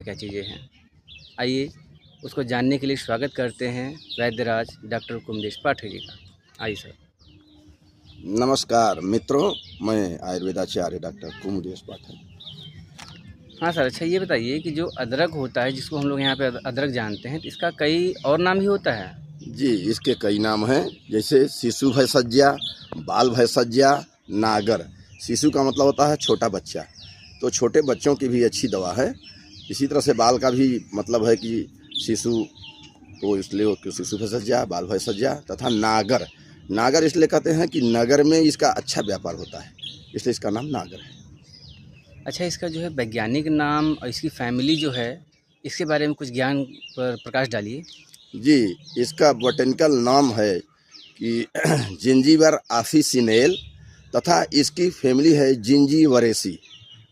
क्या चीज़ें हैं। आइए उसको जानने के लिए स्वागत करते हैं वैद्यराज डॉक्टर कुमदेश पाठक जी का। आइए सर। नमस्कार मित्रों, मैं आयुर्वेदाचार्य डॉक्टर कुमदेश पाठक। हाँ सर, अच्छा ये बताइए कि जो अदरक होता है जिसको हम लोग यहाँ पे अदरक जानते हैं, तो इसका कई और नाम भी होता है? जी, इसके कई नाम हैं, जैसे शिशु भैषज्या, बाल भैषज्या, नागर। शिशु का मतलब होता है छोटा बच्चा, तो छोटे बच्चों की भी अच्छी दवा है। इसी तरह से बाल का भी मतलब है कि शिशु, तो इसलिए वो शिशु भैषज्या, बाल भैषज्या तथा नागर। नागर इसलिए कहते हैं कि नगर में इसका अच्छा व्यापार होता है, इसलिए इसका नाम नागर है। अच्छा, इसका जो है वैज्ञानिक नाम और इसकी फैमिली जो है, इसके बारे में कुछ ज्ञान पर प्रकाश डालिए। जी, इसका बोटेनिकल नाम है कि जिंजीबर ऑफिसिनेल तथा इसकी फैमिली है जिंजीबरेसी।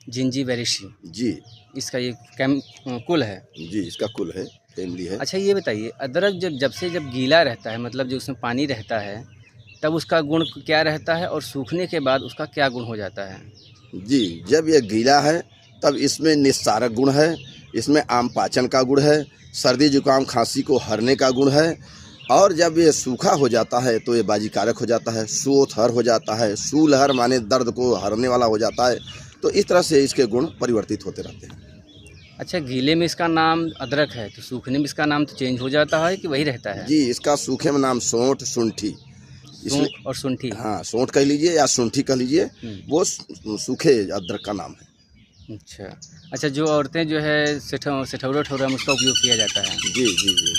जिंजीबेरेसी, जी इसका ये कुल है। जी, इसका कुल है, फैमिली है। अच्छा ये बताइए, अदरक जब गीला रहता है, मतलब जो उसमें पानी रहता है, तब उसका गुण क्या रहता है और सूखने के बाद उसका क्या गुण हो जाता है? जी, जब यह गीला है तब इसमें निस्सारक गुण है, इसमें आम पाचन का गुण है, सर्दी जुकाम खांसी को हरने का गुण है। और जब ये सूखा हो जाता है तो ये बाजीकारक हो जाता है, सोथहर हो जाता है, सूलहर माने दर्द को हरने वाला हो जाता है। तो इस तरह से इसके गुण परिवर्तित होते रहते हैं। अच्छा, गीले में इसका नाम अदरक है, तो सूखने में इसका नाम तो चेंज हो जाता है कि वही रहता है? जी, इसका सूखे में नाम सोंठ, शुंठी, इसलिए और शुंठी। हाँ, सोंठ कह लीजिए या शुंठी कह लीजिए, वो सूखे अदरक का नाम है। अच्छा। अच्छा, जो औरतें जो है सिठौरा में उसका उपयोग किया जाता है। जी जी जी।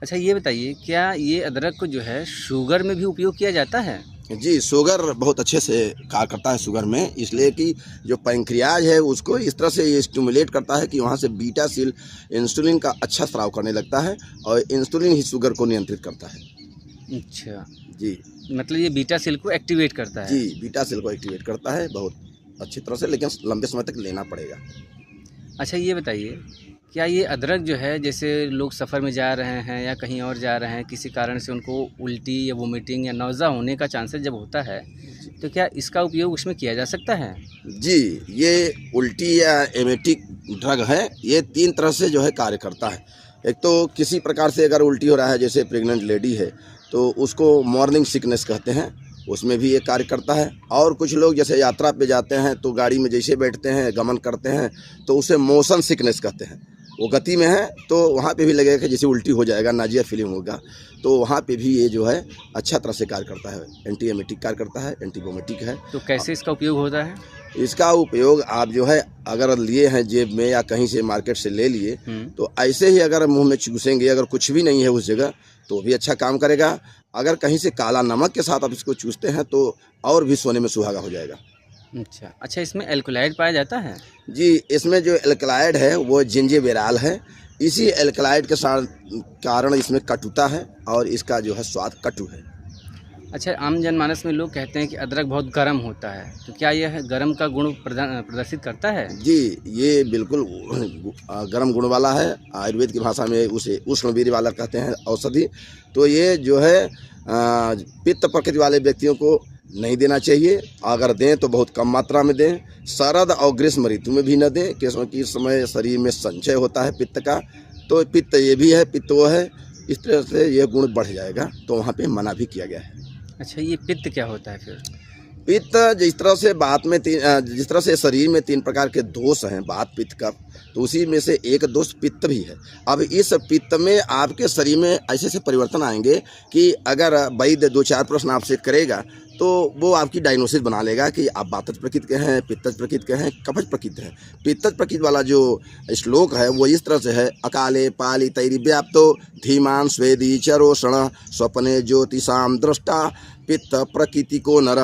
अच्छा ये बताइए, क्या ये अदरक को जो है शुगर में भी उपयोग किया जाता है? जी, शुगर बहुत अच्छे से कार्य करता है शुगर में, इसलिए कि जो पैंक्रियाज है उसको इस तरह से ये स्टिमुलेट करता है कि वहाँ से बीटा सेल इंसुलिन का अच्छा स्राव करने लगता है और इंसुलिन ही शुगर को नियंत्रित करता है। अच्छा, जी मतलब ये बीटा सेल को एक्टिवेट करता है। जी, बीटा सेल को एक्टिवेट करता है बहुत अच्छी तरह से, लेकिन लंबे समय तक लेना पड़ेगा। अच्छा ये बताइए, क्या ये अदरक जो है, जैसे लोग सफ़र में जा रहे हैं या कहीं और जा रहे हैं, किसी कारण से उनको उल्टी या वोमिटिंग या नौज़ा होने का चांसेस जब होता है, तो क्या इसका उपयोग उसमें किया जा सकता है? जी, ये उल्टी या एमेटिक ड्रग है, ये 3 तरह से जो है कार्य करता है। एक तो किसी प्रकार से अगर उल्टी हो रहा है, जैसे प्रेग्नेंट लेडी है, तो उसको मॉर्निंग सिकनेस कहते हैं, उसमें भी ये कार्य करता है। और कुछ लोग जैसे यात्रा पे जाते हैं तो गाड़ी में जैसे बैठते हैं, गमन करते हैं, तो उसे मोशन सिकनेस कहते हैं। वो गति में है तो वहाँ पे भी लगेगा कि जैसे उल्टी हो जाएगा, नाजिया फीलिंग होगा, तो वहाँ पे भी ये जो है अच्छा तरह से कार्य करता है। एंटी एमेटिक कार्य करता है, एंटी वोमेटिक है। तो कैसे इसका उपयोग होता है? इसका उपयोग आप जो है अगर लिए हैं जेब में या कहीं से मार्केट से ले लिए, तो ऐसे ही अगर मुंह में चूसेंगे, अगर कुछ भी नहीं है उस जगह, तो भी अच्छा काम करेगा। अगर कहीं से काला नमक के साथ आप इसको चूसते हैं तो और भी सोने में सुहागा हो जाएगा। अच्छा। अच्छा, इसमें एल्कोलाइड पाया जाता है? जी, इसमें जो एल्कलाइड है वो जिंजीबेराल है। इसी एल्कलाइड के कारण इसमें कटुता है और इसका जो है स्वाद कटु है। अच्छा, आम जनमानस में लोग कहते हैं कि अदरक बहुत गर्म होता है, तो क्या यह गर्म का गुण प्रदर्शित करता है? जी, ये बिल्कुल गर्म गुण वाला है। आयुर्वेद की भाषा में उसे उष्णवीर्य वाला कहते हैं औषधि। तो ये जो है पित्त प्रकृति वाले व्यक्तियों को नहीं देना चाहिए। अगर दें तो बहुत कम मात्रा में दें। शरद और ग्रीष्म ऋतु में भी न दें, क्योंकि इस समय शरीर में संचय होता है पित्त का। तो पित्त ये भी है, पित्त वो है, इस तरह से ये गुण बढ़ जाएगा, तो वहाँ पे मना भी किया गया है। अच्छा, ये पित्त क्या होता है फिर? पित्त जिस तरह से जिस तरह से शरीर में 3 प्रकार के दोष हैं, वात पित्त कफ, तो उसी में से एक दोष पित्त भी है। अब इस पित्त में आपके शरीर में ऐसे ऐसे परिवर्तन आएंगे कि अगर वैद्य 2-4 प्रश्न आपसे करेगा तो वो आपकी डायग्नोसिस बना लेगा कि आप वातज प्रकृति के हैं, पित्तज प्रकृति के हैं, कफज प्रकृति हैं। पित्तज प्रकृति वाला जो श्लोक है वो इस तरह से है: अकाले पाली तैरि व्याप्तो धीमान स्वेदी चरोषण स्वप्ने ज्योतिषाम दृष्टा पित्त प्रकृति को नर।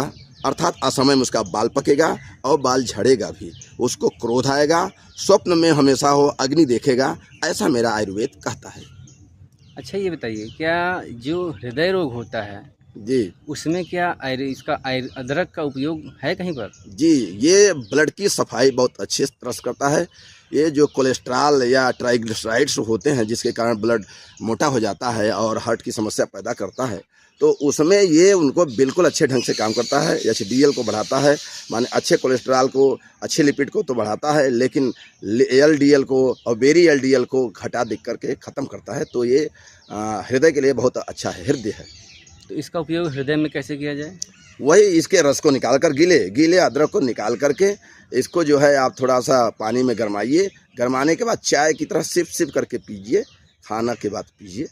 अर्थात असमय में उसका बाल पकेगा और बाल झड़ेगा भी, उसको क्रोध आएगा, स्वप्न में हमेशा हो अग्नि देखेगा, ऐसा मेरा आयुर्वेद कहता है। अच्छा ये बताइए, क्या जो हृदय रोग होता है, जी उसमें क्या अदरक का उपयोग है कहीं पर? जी, ये ब्लड की सफाई बहुत अच्छे तरह से करता है। ये जो कोलेस्ट्रॉल या ट्राइग्लिसराइड्स होते हैं जिसके कारण ब्लड मोटा हो जाता है और हार्ट की समस्या पैदा करता है, तो उसमें ये उनको बिल्कुल अच्छे ढंग से काम करता है। एचडीएल को बढ़ाता है, माने अच्छे कोलेस्ट्रॉल को, अच्छे लिपिड को तो बढ़ाता है, लेकिन एलडीएल को और बेरी एलडीएल को घटा देख करके ख़त्म करता है। तो ये हृदय के लिए बहुत अच्छा है, हृदय है। तो इसका उपयोग हृदय में कैसे किया जाए? वही इसके रस को निकाल कर गीले अदरक को निकाल करके इसको जो है आप थोड़ा सा पानी में गरमाइए। गरमाने के बाद चाय की तरह सिप सिप करके पीजिए, खाना के बाद पीजिए।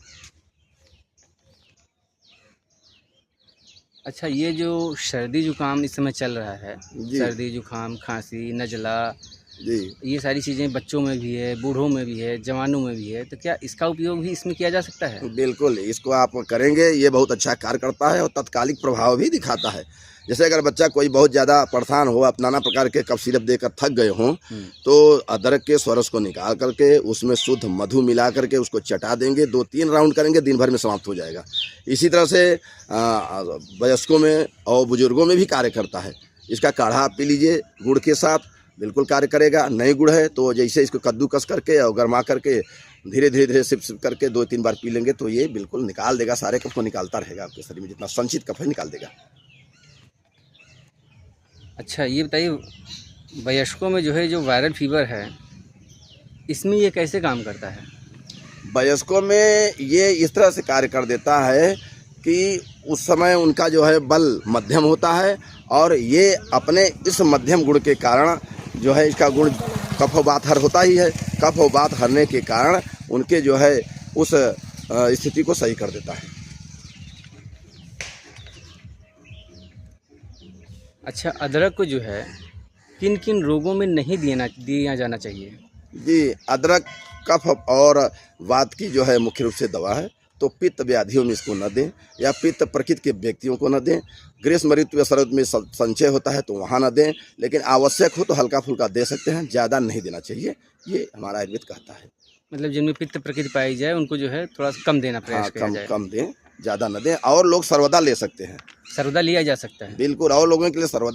अच्छा, ये जो सर्दी जुकाम इस समय चल रहा है, जी सर्दी जुकाम, खांसी, नज़ला, जी ये सारी चीज़ें बच्चों में भी है, बूढ़ों में भी है, जवानों में भी है, तो क्या इसका उपयोग भी इसमें किया जा सकता है? बिल्कुल, इसको आप करेंगे, ये बहुत अच्छा कार्य करता है और तत्कालिक प्रभाव भी दिखाता है। जैसे अगर बच्चा कोई बहुत ज़्यादा परेशान हो, आप नाना प्रकार के कफ सिरप देकर थक गए हों, तो अदरक के स्वरस को निकाल करके उसमें शुद्ध मधु मिला करके उसको चटा देंगे, 2-3 राउंड करेंगे, दिन भर में समाप्त हो जाएगा। इसी तरह से वयस्कों में और बुजुर्गों में भी कार्य करता है। इसका काढ़ा आप पी लीजिए गुड़ के साथ, बिल्कुल कार्य करेगा। नई गुड़ है तो जैसे इसको कद्दूकस करके और गरमा करके धीरे सिप सिप करके 2-3 बार पी लेंगे तो ये बिल्कुल निकाल देगा, सारे कफ को निकालता रहेगा, आपके शरीर में जितना संचित कफ है निकाल देगा। अच्छा, ये बताइए, वयस्कों में जो है जो वायरल फीवर है, इसमें ये कैसे काम करता है? वयस्कों में ये इस तरह से कार्य कर देता है कि उस समय उनका जो है बल मध्यम होता है और ये अपने इस मध्यम गुण के कारण जो है, इसका गुण कफ और वात हर होता ही है, कफ और वात हरने के कारण उनके जो है उस स्थिति को सही कर देता है। अच्छा, अदरक को जो है किन किन रोगों में नहीं दिया जाना चाहिए? जी, अदरक कफ और वात की जो है मुख्य रूप से दवा है, तो पित्त व्याधियों में इसको न दें या पित्त प्रकृति के व्यक्तियों को न दें। ग्रीष्म ऋतु या शरद में संचय होता है तो वहाँ न दें, लेकिन आवश्यक हो तो हल्का फुल्का दे सकते हैं, ज़्यादा नहीं देना चाहिए, ये हमारा आयुर्वेद कहता है। मतलब जिनमें पित्त प्रकृति पाई जाए उनको जो है थोड़ा सा कम देना प्रयास किया जाए। कम दें, ज़्यादा न दें। और लोग सर्वदा ले सकते हैं, सर्वदा लिया जा सकता है। बिल्कुल, और लोगों के लिए सर्वदा